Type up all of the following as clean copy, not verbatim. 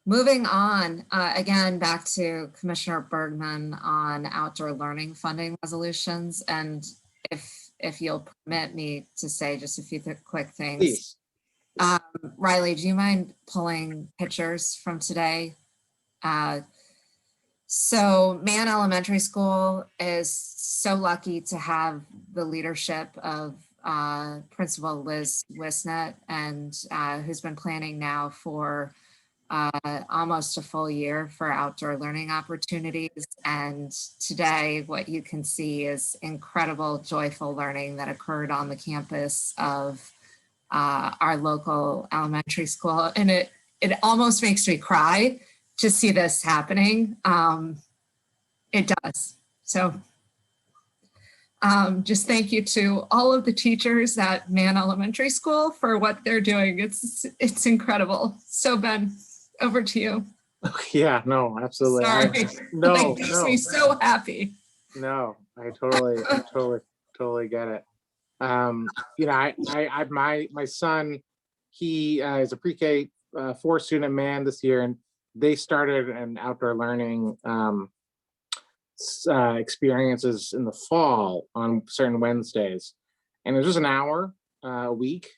Moving on, again, back to Commissioner Bergmann on outdoor learning funding resolutions. And if you'll permit me to say just a few quick things. Please. Riley, do you mind pulling pictures from today? So Mann Elementary School is so lucky to have the leadership of Principal Liz Wisnett, and who's been planning now for almost a full year for outdoor learning opportunities. And today, what you can see is incredible, joyful learning that occurred on the campus of our local elementary school. And it almost makes me cry to see this happening. It does. So just thank you to all of the teachers at Mann Elementary School for what they're doing. It's incredible. So Ben, over to you. Yeah, no, absolutely. Sorry. No, it makes me so happy. No, I totally get it. You know, my son, he is a pre-K 4 student at Mann this year, and they started an outdoor learning experiences in the fall on certain Wednesdays, and it was just an hour a week.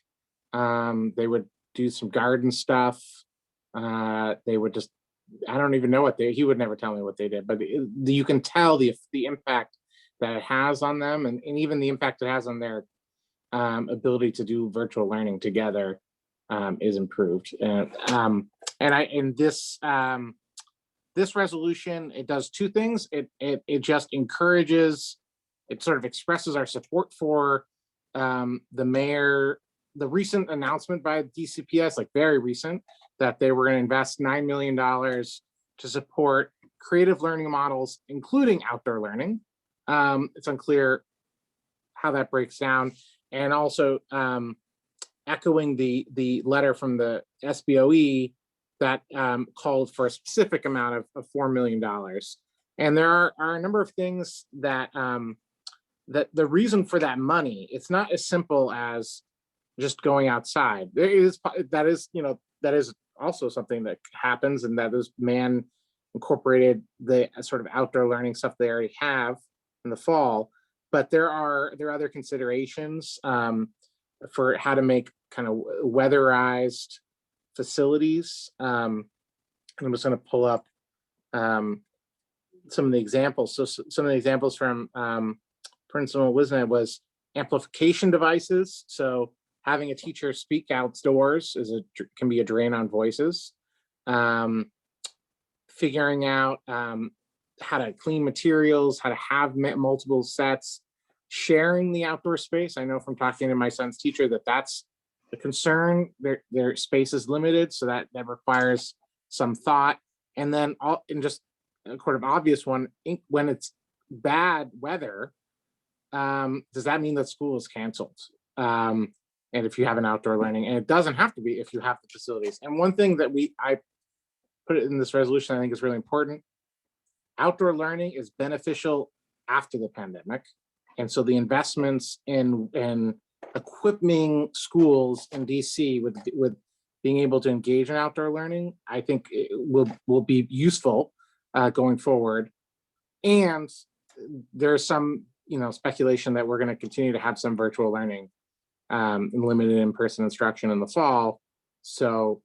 They would do some garden stuff. They would just, I don't even know what he would never tell me what they did, but you can tell the impact that it has on them, and even the impact it has on their ability to do virtual learning together is improved. And this resolution, it does two things. It just encourages, it sort of expresses our support for the mayor, the recent announcement by DCPS, like very recent, that they were going to invest $9 million to support creative learning models, including outdoor learning. It's unclear how that breaks down. And also echoing the letter from the SBOE that called for a specific amount of $4 million. And there are a number of things that that the reason for that money, it's not as simple as just going outside. That is also something that happens, and that is Mann incorporated the sort of outdoor learning stuff they already have in the fall. But there are other considerations for how to make kind of weatherized facilities. And I'm just going to pull up some of the examples. So some of the examples from Principal Wisnett was amplification devices. So having a teacher speak outdoors can be a drain on voices. Figuring out how to clean materials, how to have multiple sets, sharing the outdoor space. I know from talking to my son's teacher that that's the concern. Their space is limited, so that requires some thought. And then just a sort of obvious one, when it's bad weather, does that mean that school is canceled? And if you have an outdoor learning, and it doesn't have to be if you have the facilities. And one thing that I put it in this resolution, I think is really important. Outdoor learning is beneficial after the pandemic. And so the investments in equipping schools in DC with being able to engage in outdoor learning, I think it will be useful going forward. And there's some speculation that we're going to continue to have some virtual learning and limited in-person instruction in the fall. So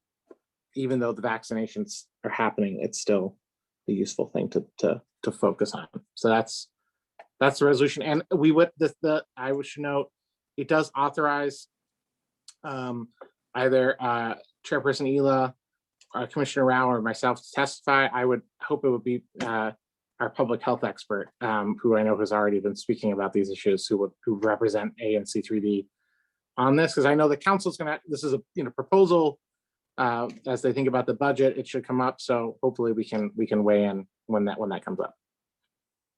even though the vaccinations are happening, it's still a useful thing to focus on. So that's the resolution. And we would I should note, it does authorize either Chairperson Ela, Commissioner Rao, or myself to testify. I would hope it would be our public health expert, who I know has already been speaking about these issues, who represent ANC3D on this, because I know the council's gonna. This is a proposal. As they think about the budget, it should come up. So hopefully we can weigh in when that comes up.